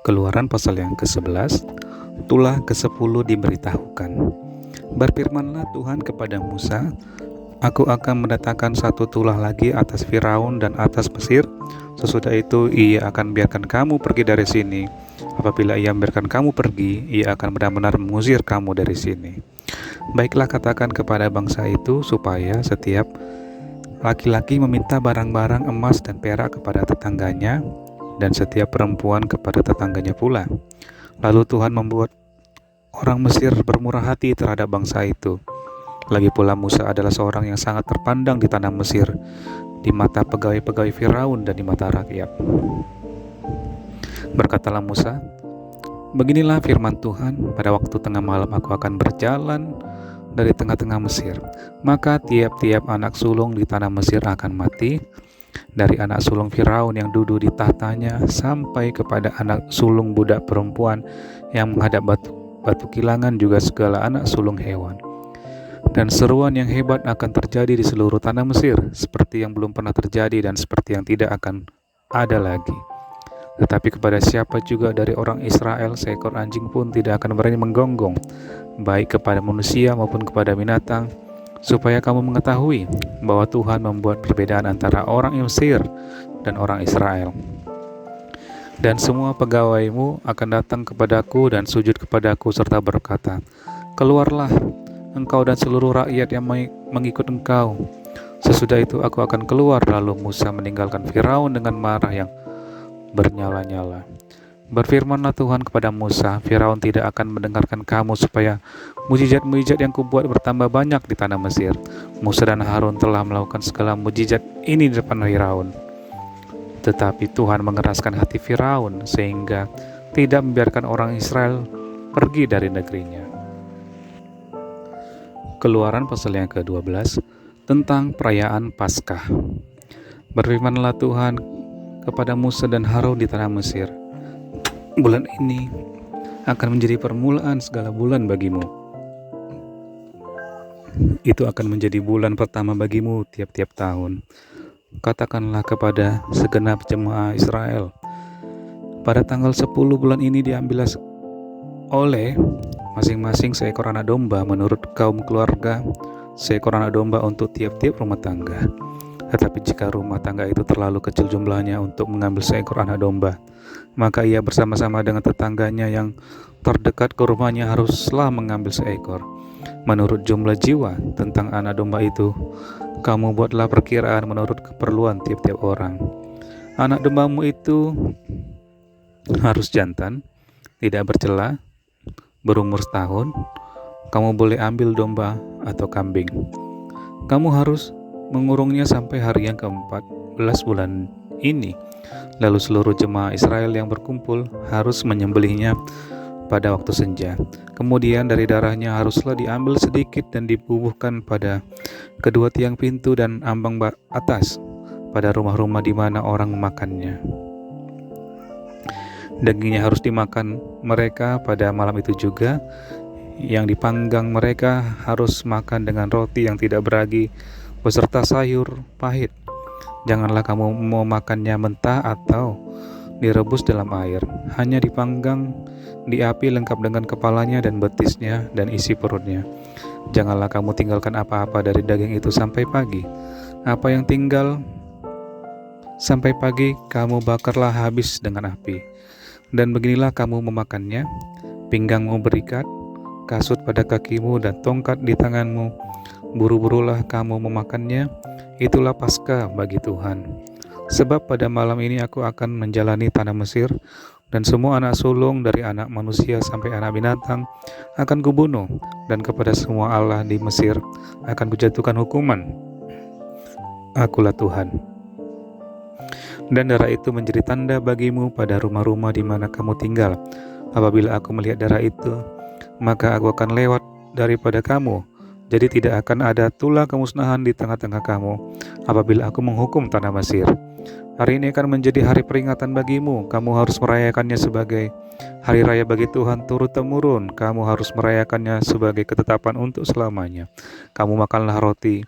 Keluaran pasal yang ke-11, tulah ke-10 diberitahukan. Berfirmanlah Tuhan kepada Musa, Aku akan mendatangkan satu tulah lagi atas Firaun dan atas Mesir. Sesudah itu ia akan biarkan kamu pergi dari sini. Apabila ia membiarkan kamu pergi, ia akan benar-benar mengusir kamu dari sini. Baiklah, katakan kepada bangsa itu supaya setiap laki-laki meminta barang-barang emas dan perak kepada tetangganya, dan setiap perempuan kepada tetangganya pula. Lalu Tuhan membuat orang Mesir bermurah hati terhadap bangsa itu. Lagi pula Musa adalah seorang yang sangat terpandang di tanah Mesir, di mata pegawai-pegawai Firaun dan di mata rakyat. Berkatalah Musa, Beginilah firman Tuhan, pada waktu tengah malam aku akan berjalan dari tengah-tengah Mesir. Maka tiap-tiap anak sulung di tanah Mesir akan mati, dari anak sulung Firaun yang duduk di tahtanya sampai kepada anak sulung budak perempuan yang menghadap batu kilangan, juga segala anak sulung hewan. Dan seruan yang hebat akan terjadi di seluruh tanah Mesir, seperti yang belum pernah terjadi dan seperti yang tidak akan ada lagi. Tetapi kepada siapa juga dari orang Israel, seekor anjing pun tidak akan berani menggonggong, baik kepada manusia maupun kepada binatang, supaya kamu mengetahui bahwa Tuhan membuat perbedaan antara orang Mesir dan orang Israel. Dan semua pegawaimu akan datang kepadaku dan sujud kepadaku serta berkata, Keluarlah, engkau dan seluruh rakyat yang mengikut engkau. Sesudah itu aku akan keluar. Lalu Musa meninggalkan Firaun dengan marah yang bernyala-nyala. Berfirmanlah Tuhan kepada Musa, Firaun tidak akan mendengarkan kamu supaya mujizat-mujizat yang kubuat bertambah banyak di tanah Mesir. Musa dan Harun telah melakukan segala mujizat ini di depan Firaun. Tetapi Tuhan mengeraskan hati Firaun sehingga tidak membiarkan orang Israel pergi dari negerinya. Keluaran pasal yang ke-12 tentang perayaan Paskah. Berfirmanlah Tuhan kepada Musa dan Harun di tanah Mesir, Bulan ini akan menjadi permulaan segala bulan bagimu. Itu akan menjadi bulan pertama bagimu tiap-tiap tahun. Katakanlah kepada segenap jemaah Israel, pada tanggal 10 bulan ini diambillah oleh masing-masing seekor anak domba menurut kaum keluarga, seekor anak domba untuk tiap-tiap rumah tangga. Tetapi jika rumah tangga itu terlalu kecil jumlahnya untuk mengambil seekor anak domba, maka ia bersama-sama dengan tetangganya yang terdekat ke rumahnya haruslah mengambil seekor. Menurut jumlah jiwa tentang anak domba itu, kamu buatlah perkiraan menurut keperluan tiap-tiap orang. Anak dombamu itu harus jantan, tidak bercela, berumur setahun. Kamu boleh ambil domba atau kambing. Kamu harus mengurungnya sampai hari yang ke-14 bulan ini. Lalu seluruh jemaah Israel yang berkumpul harus menyembelihnya pada waktu senja. Kemudian dari darahnya haruslah diambil sedikit dan dibubuhkan pada kedua tiang pintu dan ambang atas pada rumah-rumah di mana orang memakannya. Dagingnya harus dimakan mereka pada malam itu juga. Yang dipanggang mereka harus makan dengan roti yang tidak beragi beserta sayur pahit. Janganlah kamu memakannya mentah atau direbus dalam air. Hanya dipanggang di api lengkap dengan kepalanya dan betisnya dan isi perutnya. Janganlah kamu tinggalkan apa-apa dari daging itu sampai pagi. Apa yang tinggal sampai pagi kamu bakarlah habis dengan api. Dan beginilah kamu memakannya, pinggangmu berikat, kasut pada kakimu dan tongkat di tanganmu. Buru-burulah kamu memakannya, itulah Paskah bagi Tuhan. Sebab pada malam ini aku akan menjalani tanah Mesir, dan semua anak sulung dari anak manusia sampai anak binatang akan kubunuh, dan kepada semua Allah di Mesir akan kujatuhkan hukuman. Akulah Tuhan. Dan darah itu menjadi tanda bagimu pada rumah-rumah di mana kamu tinggal. Apabila aku melihat darah itu, maka aku akan lewat daripada kamu. Jadi tidak akan ada tulah kemusnahan di tengah-tengah kamu apabila aku menghukum tanah Mesir. Hari ini akan menjadi hari peringatan bagimu. Kamu harus merayakannya sebagai hari raya bagi Tuhan turun-temurun. Kamu harus merayakannya sebagai ketetapan untuk selamanya. Kamu makanlah roti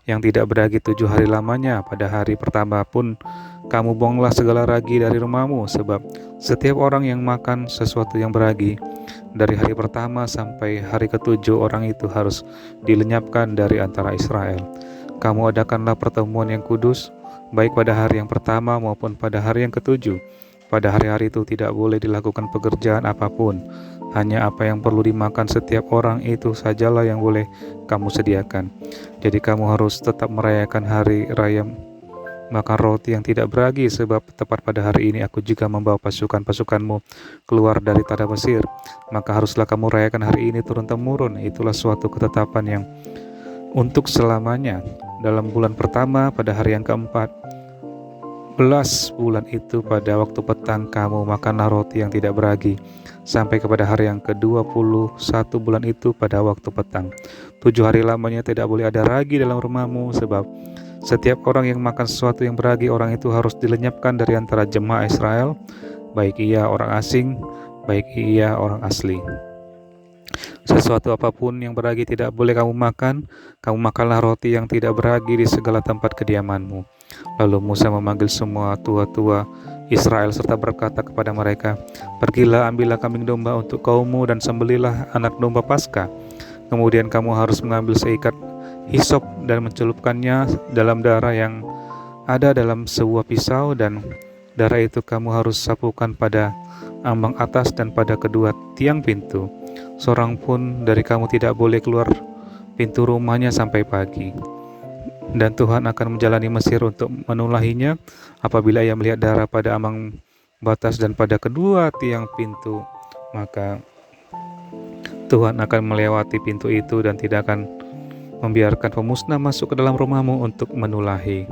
yang tidak beragi 7 hari lamanya. Pada hari pertama pun kamu buanglah segala ragi dari rumahmu, sebab setiap orang yang makan sesuatu yang beragi dari hari pertama sampai hari ke-7 orang itu harus dilenyapkan dari antara Israel. Kamu adakanlah pertemuan yang kudus, baik pada hari yang pertama maupun pada hari yang ke-7. Pada hari-hari itu tidak boleh dilakukan pekerjaan apapun, hanya apa yang perlu dimakan setiap orang itu sajalah yang boleh kamu sediakan. Jadi kamu harus tetap merayakan hari raya makan roti yang tidak beragi, sebab tepat pada hari ini aku juga membawa pasukanmu keluar dari tanah Mesir. Maka haruslah kamu rayakan hari ini turun-temurun. Itulah suatu ketetapan yang untuk selamanya. Dalam bulan pertama pada hari yang ke-14 bulan itu pada waktu petang kamu makanlah roti yang tidak beragi sampai kepada hari yang ke-21 bulan itu pada waktu petang. 7 hari lamanya tidak boleh ada ragi dalam rumahmu, sebab setiap orang yang makan sesuatu yang beragi, orang itu harus dilenyapkan dari antara jemaah Israel, baik ia orang asing, baik ia orang asli. Sesuatu apapun yang beragi tidak boleh kamu makan. Kamu makanlah roti yang tidak beragi di segala tempat kediamanmu. Lalu Musa memanggil semua tua-tua Israel serta berkata kepada mereka, pergilah, ambillah kambing domba untuk kaummu dan sembelilah anak domba Paskah. Kemudian kamu harus mengambil seikat hisop dan mencelupkannya dalam darah yang ada dalam sebuah pisau, dan darah itu kamu harus sapukan pada ambang atas dan pada kedua tiang pintu. Seorang pun dari kamu tidak boleh keluar pintu rumahnya sampai pagi. Dan Tuhan akan menjalani Mesir untuk menulahinya apabila ia melihat darah pada ambang batas dan pada kedua tiang pintu, maka Tuhan akan melewati pintu itu dan tidak akan membiarkan pemusnah masuk ke dalam rumahmu untuk menulahi.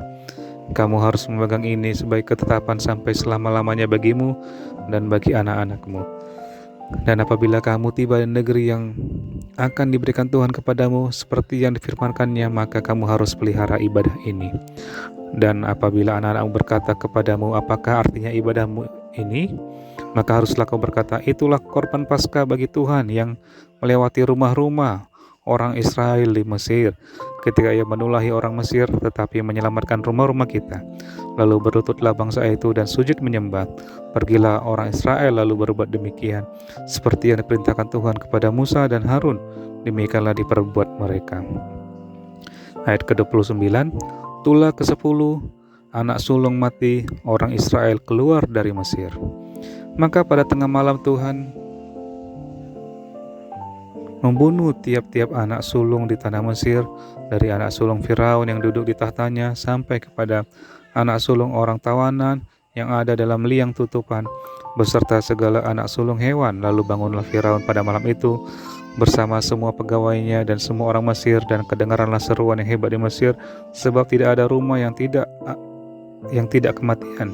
Kamu harus memegang ini sebagai ketetapan sampai selama-lamanya bagimu dan bagi anak-anakmu. Dan apabila kamu tiba di negeri yang akan diberikan Tuhan kepadamu seperti yang difirmankannya, maka kamu harus pelihara ibadah ini. Dan apabila anak-anakmu berkata kepadamu, apakah artinya ibadahmu ini? Maka haruslah kau berkata, itulah korban Paskah bagi Tuhan yang melewati rumah-rumah orang Israel di Mesir, ketika ia menulahi orang Mesir tetapi menyelamatkan rumah-rumah kita. Lalu berlututlah bangsa itu dan sujud menyembah. Pergilah orang Israel lalu berbuat demikian seperti yang diperintahkan Tuhan kepada Musa dan Harun, demikianlah diperbuat mereka. Ayat ke-29, tulah ke-10 anak sulung mati orang Israel keluar dari Mesir. Maka pada tengah malam Tuhan membunuh tiap-tiap anak sulung di tanah Mesir, dari anak sulung Firaun yang duduk di tahtanya sampai kepada anak sulung orang tawanan yang ada dalam liang tutupan, beserta segala anak sulung hewan. Lalu bangunlah Firaun pada malam itu bersama semua pegawainya dan semua orang Mesir, dan kedengaranlah seruan yang hebat di Mesir, sebab tidak ada rumah yang tidak kematian.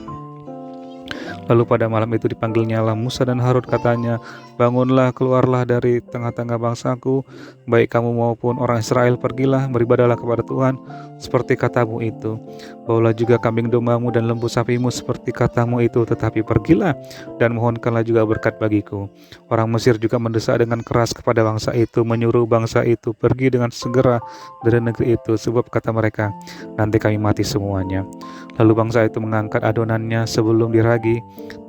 Lalu pada malam itu dipanggilnyalah Musa dan Harun, katanya, bangunlah, keluarlah dari tengah-tengah bangsaku, baik kamu maupun orang Israel, pergilah, beribadahlah kepada Tuhan seperti katamu itu. Bawalah juga kambing dombamu dan lembu sapimu seperti katamu itu, tetapi pergilah dan mohonkanlah juga berkat bagiku. Orang Mesir juga mendesak dengan keras kepada bangsa itu, menyuruh bangsa itu pergi dengan segera dari negeri itu, sebab kata mereka, nanti kami mati semuanya. Lalu bangsa itu mengangkat adonannya sebelum diragi.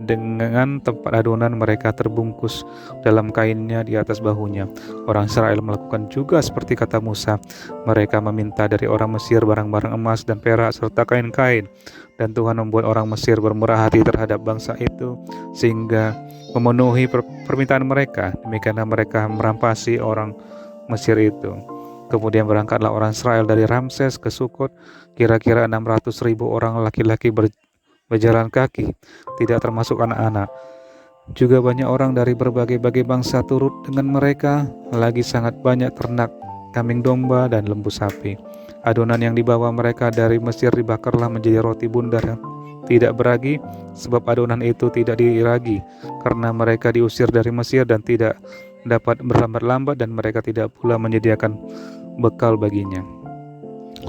Dengan tempat adonan mereka terbungkus dalam kainnya di atas bahunya. Orang Israel melakukan juga seperti kata Musa. Mereka meminta dari orang Mesir barang-barang emas dan perak serta kain-kain. Dan Tuhan membuat orang Mesir bermurah hati terhadap bangsa itu sehingga memenuhi permintaan mereka. Demikianlah mereka merampasi orang Mesir itu. Kemudian berangkatlah orang Israel dari Ramses ke Sukot, kira-kira 600.000 orang laki-laki berjalan kaki, tidak termasuk anak-anak. Juga banyak orang dari berbagai-bagai bangsa turut dengan mereka, lagi sangat banyak ternak, kambing domba dan lembu sapi. Adonan yang dibawa mereka dari Mesir dibakarlah menjadi roti bundar yang tidak beragi, sebab adonan itu tidak diragi, karena mereka diusir dari Mesir dan tidak dapat berlambat-lambat, dan mereka tidak pula menyediakan bekal baginya.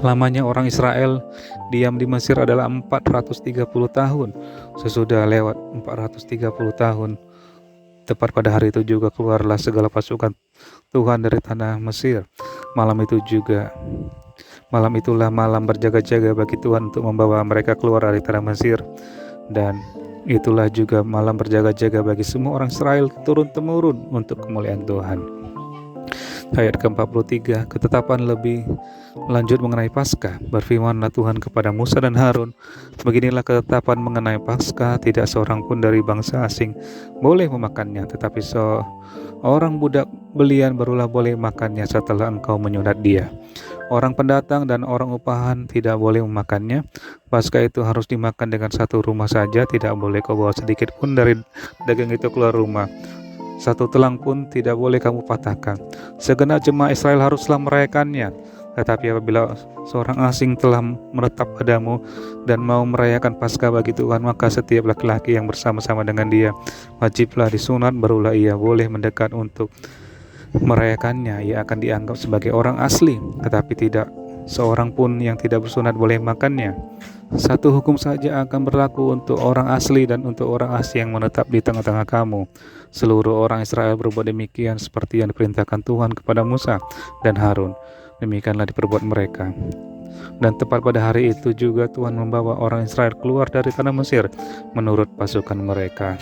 Lamanya orang Israel diam di Mesir adalah 430 tahun. Sesudah lewat 430 tahun, tepat pada hari itu juga keluarlah segala pasukan Tuhan dari tanah Mesir. Malam itu juga Malam itulah malam berjaga-jaga bagi Tuhan untuk membawa mereka keluar dari tanah Mesir. Dan itulah juga malam berjaga-jaga bagi semua orang Israel turun-temurun untuk kemuliaan Tuhan. Ayat ke-43, ketetapan lebih lanjut mengenai Paskah. Berfirmanlah Tuhan kepada Musa dan Harun, beginilah ketetapan mengenai Paskah, tidak seorang pun dari bangsa asing boleh memakannya, tetapi seorang budak belian barulah boleh makannya setelah engkau menyunat dia. Orang pendatang dan orang upahan tidak boleh memakannya. Paskah itu harus dimakan dengan satu rumah saja, tidak boleh kau bawa sedikit pun dari daging itu keluar rumah. Satu telang pun tidak boleh kamu patahkan. Segenap jemaah Israel haruslah merayakannya. Tetapi apabila seorang asing telah menetap padamu dan mau merayakan Paskah bagi Tuhan, maka setiap laki-laki yang bersama-sama dengan dia wajiblah disunat, barulah ia boleh mendekat untuk merayakannya. Ia akan dianggap sebagai orang asli, tetapi tidak seorang pun yang tidak bersunat boleh makannya. Satu hukum saja akan berlaku untuk orang asli dan untuk orang asing yang menetap di tengah-tengah kamu. Seluruh orang Israel berbuat demikian seperti yang diperintahkan Tuhan kepada Musa dan Harun. Demikianlah diperbuat mereka. Dan tepat pada hari itu juga Tuhan membawa orang Israel keluar dari tanah Mesir menurut pasukan mereka.